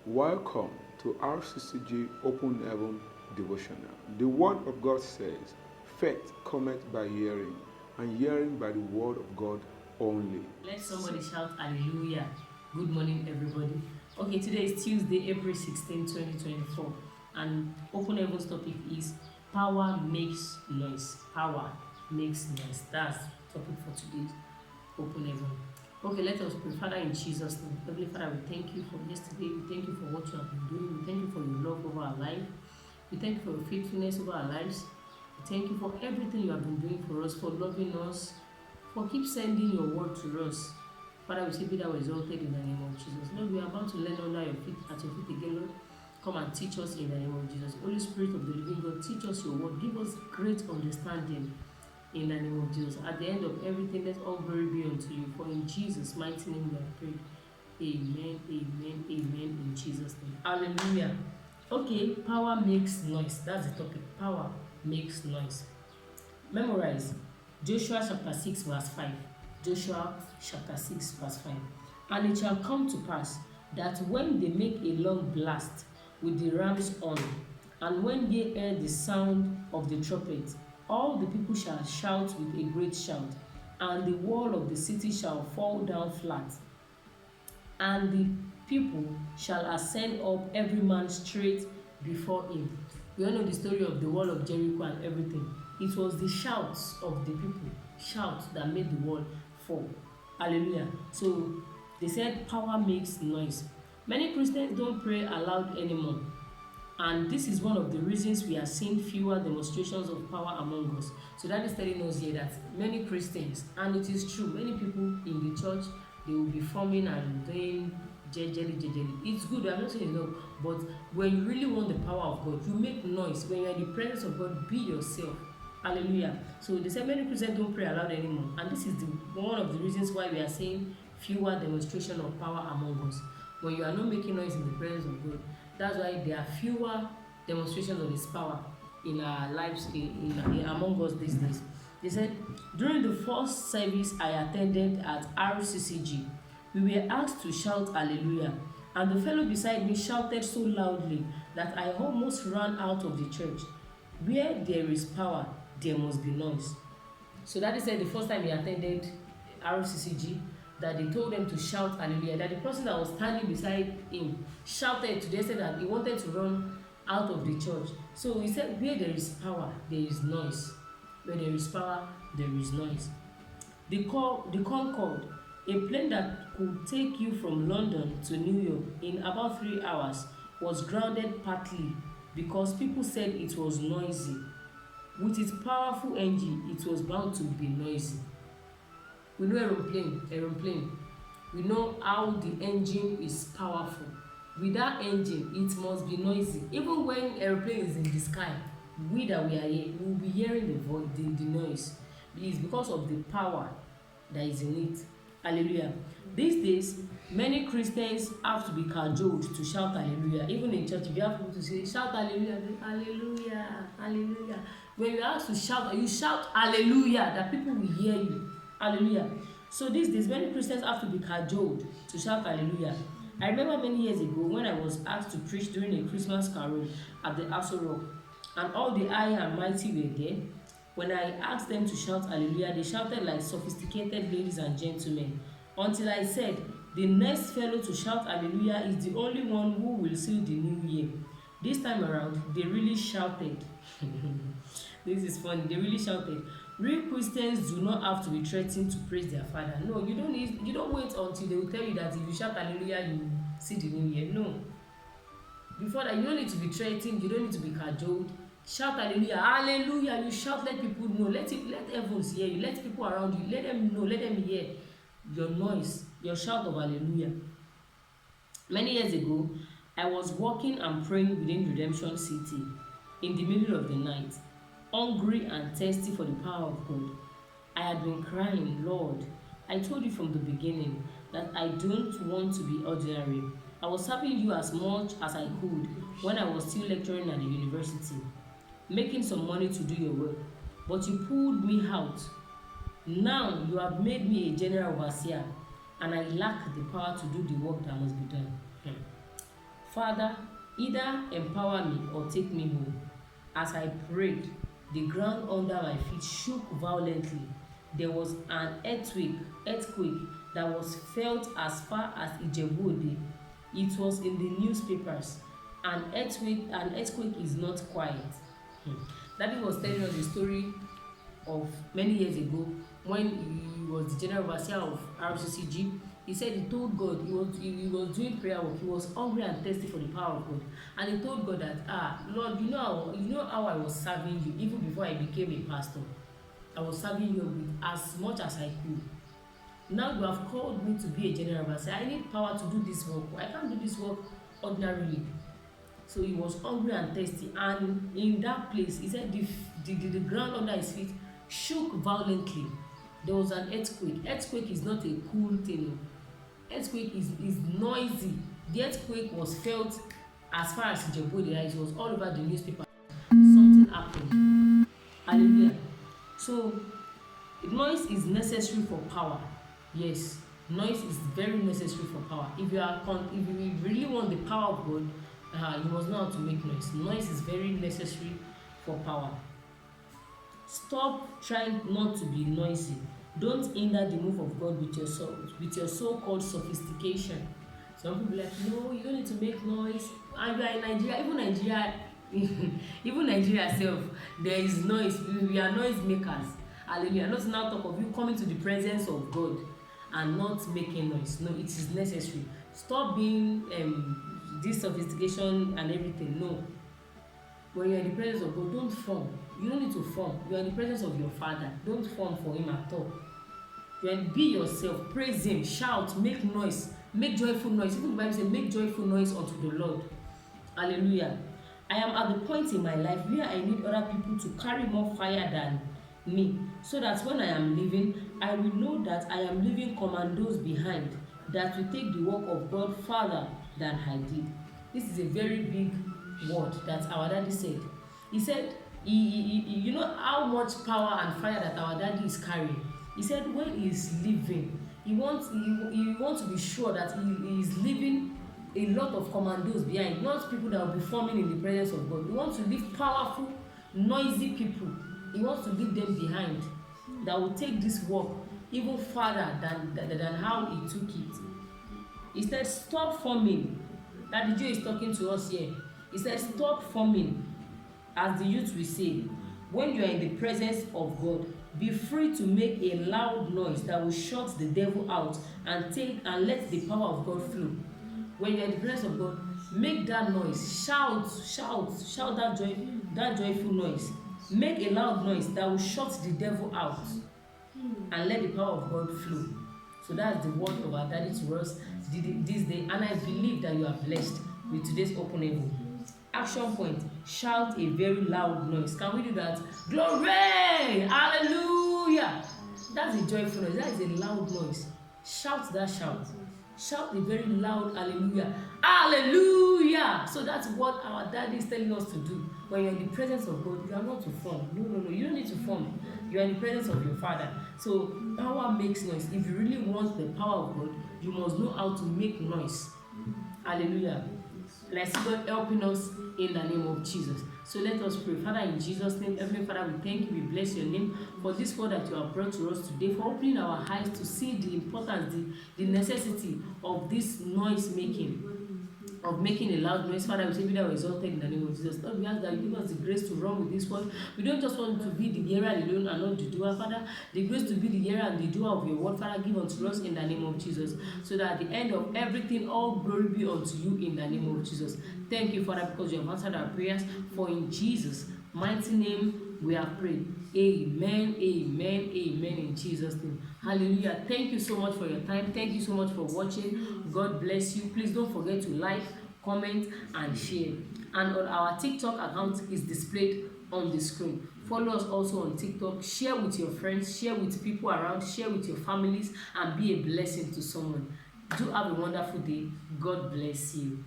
Welcome to Rccg Open Heaven Devotional. The Word of God says, faith cometh by hearing, and hearing by the Word of God only. Let somebody shout hallelujah. Good morning, everybody. Okay, today is Tuesday, April 16, 2024, and Open Heaven's topic is Power Makes Noise. Power makes noise. That's the topic for today's Open Heaven. Okay, let us pray. Father, in Jesus' name. Heavenly Father, we thank you for yesterday. We thank you for what you have been doing. We thank you for your love over our life. We thank you for your faithfulness over our lives. We thank you for everything you have been doing for us, for loving us, for keep sending your word to us. Father, we say be thou exalted in the name of Jesus. Lord, we are about to learn under your feet, at your feet again, Lord. Come and teach us in the name of Jesus. Holy Spirit of the living God, teach us your word. Give us great understanding in the name of Jesus. At the end of everything, let all glory be unto you. For in Jesus' mighty name we have prayed. Amen, amen, amen, in Jesus' name. Hallelujah. Okay, power makes noise. That's the topic. Power makes noise. Memorize Joshua chapter 6 verse 5. Joshua chapter 6 verse 5. And it shall come to pass that when they make a long blast with the ram's horn, and when they hear the sound of the trumpet, all the people shall shout with a great shout, and the wall of the city shall fall down flat, and the people shall ascend up every man straight before him. We all know the story of the wall of Jericho and everything. It was the shouts of the people, shouts, that made the wall fall. Hallelujah. So they said power makes noise. Many Christians don't pray aloud anymore. And this is one of the reasons we are seeing fewer demonstrations of power among us. So that is telling us here that many Christians, and it is true, many people in the church, they will be forming and doing jejeli. It's good, I'm not saying no, but when you really want the power of God, you make noise. When you're in the presence of God, be yourself. Hallelujah. So they say many Christians don't pray aloud anymore. And this is one of the reasons why we are seeing fewer demonstrations of power among us. When you are not making noise in the presence of God, that's why there are fewer demonstrations of His power in our lives, in among us these days. They said, during the first service I attended at Rccg, we were asked to shout hallelujah, and the fellow beside me shouted so loudly that I almost ran out of the church. Where there is power, there must be noise. So that is the first time he attended Rccg, that they told them to shout hallelujah, that the person that was standing beside him shouted to them, said that he wanted to run out of the church. So he said, where there is power, there is noise. Where there is power, there is noise. The Concorde, a plane that could take you from London to New York in about 3 hours, was grounded partly because people said it was noisy. With its powerful engine, it was bound to be noisy. We know aeroplane. We know how the engine is powerful. With that engine, it must be noisy. Even when aeroplane is in the sky, we that we are here, we will be hearing the noise. It's because of the power that is in it. Hallelujah. These days, many Christians have to be cajoled to shout hallelujah. Even in church, if you have people to say, shout hallelujah, hallelujah, hallelujah. When you ask to shout, you shout hallelujah, that people will hear you. Hallelujah. So these days, many Christians have to be cajoled to shout hallelujah. I remember many years ago when I was asked to preach during a Christmas carol at the Aso Rock, and all the high and mighty were there. When I asked them to shout hallelujah, they shouted like sophisticated ladies and gentlemen, until I said, the next fellow to shout hallelujah is the only one who will seal the new year. This time around, they really shouted. This is funny. They really shouted. Real Christians do not have to be threatened to praise their Father. No, you don't wait until they will tell you that if you shout hallelujah, you see the new year. No. Before that, you don't need to be threatened. You don't need to be cajoled. Shout hallelujah, hallelujah. You shout, let people know. Let heavens hear you. Let people around you, let them know, let them hear your noise, your shout of hallelujah. Many years ago, I was walking and praying within Redemption City in the middle of the night, hungry and thirsty for the power of God. I had been crying, Lord, I told you from the beginning that I don't want to be ordinary. I was serving you as much as I could when I was still lecturing at the university, making some money to do your work, but you pulled me out. Now you have made me a general overseer, and I lack the power to do the work that must be done. Father, either empower me or take me home. As I prayed, the ground under my feet shook violently. There was an earthquake that was felt as far as Ijebu-Ode. It was in the newspapers. An earthquake is not quiet. Daddy was telling us a story of many years ago when he was the general overseer of Rccg. He said he told God, he was doing prayer work, he was hungry and thirsty for the power of God, and he told God that, Lord, you know how I was serving you even before I became a pastor. I was serving you with as much as I could. Now you have called me to be a general overseer. I need power to do this work. I can't do this work ordinarily. So he was hungry and thirsty, and in that place, he said the ground under his feet shook violently. There was an earthquake. Earthquake is not a cool thing. Earthquake is noisy. The earthquake was felt as far as Ijebu-Ode. It was all over the newspaper. Something happened. Hallelujah. So noise is necessary for power. Yes, noise is very necessary for power. If you really want the power of God, you must know how to make noise. Noise is very necessary for power. Stop trying not to be noisy. Don't hinder the move of God with your so-called sophistication. Some people are like, no, you don't need to make noise. And you are in Nigeria, even Nigeria itself, there is noise. We are noise makers. Hallelujah. Not now talk of you coming to the presence of God and not making noise. No, it is necessary. Stop being this sophistication and everything. No. When you're in the presence of God, don't form. You don't need to form. You're in the presence of your Father. Don't form for Him at all. Be yourself. Praise Him. Shout. Make noise. Make joyful noise. Even the Bible says, make joyful noise unto the Lord. Hallelujah. I am at the point in my life where I need other people to carry more fire than me, so that when I am leaving, I will know that I am leaving commandos behind that will take the work of God further than I did. This is a very big word that our daddy said. He said, you know how much power and fire that our daddy is carrying. He said when he is leaving, he wants to be sure that he is leaving a lot of commandos behind, not people that will be forming in the presence of God. He wants to leave powerful, noisy people. He wants to leave them behind that will take this work even further than how he took it. He said, stop forming. Daddy Joe is talking to us here. He said, stop forming. As the youth will say, when you are in the presence of God, be free to make a loud noise that will shut the devil out and let the power of God flow. When you are in the presence of God, make that noise. Shout that joyful noise. Make a loud noise that will shut the devil out and let the power of God flow. So that's the word of our daddy to us this day, and I believe that you are blessed with today's open heaven. Action point: shout a very loud noise. Can we do that? Glory! Hallelujah! That's a joyful noise. That is a loud noise. Shout that shout. Shout a very loud hallelujah. Hallelujah! So that's what our daddy is telling us to do. When you're in the presence of God, you are not to form. No. You don't need to form. You are in the presence of your Father. So power makes noise. If you really want the power of God, you must know how to make noise. Hallelujah. And I see God helping us in the name of Jesus. So let us pray. Father, in Jesus' name, Heavenly Father, we thank you, we bless your name for this word that you have brought to us today, for opening our eyes to see the importance, the necessity of this noise making, of making a loud noise. Father, we say be thou exalted in the name of Jesus. Lord, we ask that you give us the grace to run with this word. We don't just want to be the hearer alone and not the doer. Father, the grace to be the hearer and the doer of your word, Father, give unto us in the name of Jesus. So that at the end of everything, all glory be unto you in the name of Jesus. Thank you, Father, because you have answered our prayers. For in Jesus' mighty name we have prayed. Amen, amen, amen, in Jesus' name. Hallelujah. Thank you so much for your time. Thank you so much for watching. God bless you. Please don't forget to like, comment, and share. And on our TikTok account is displayed on the screen. Follow us also on TikTok. Share with your friends, share with people around, share with your families, and be a blessing to someone. Do have a wonderful day. God bless you.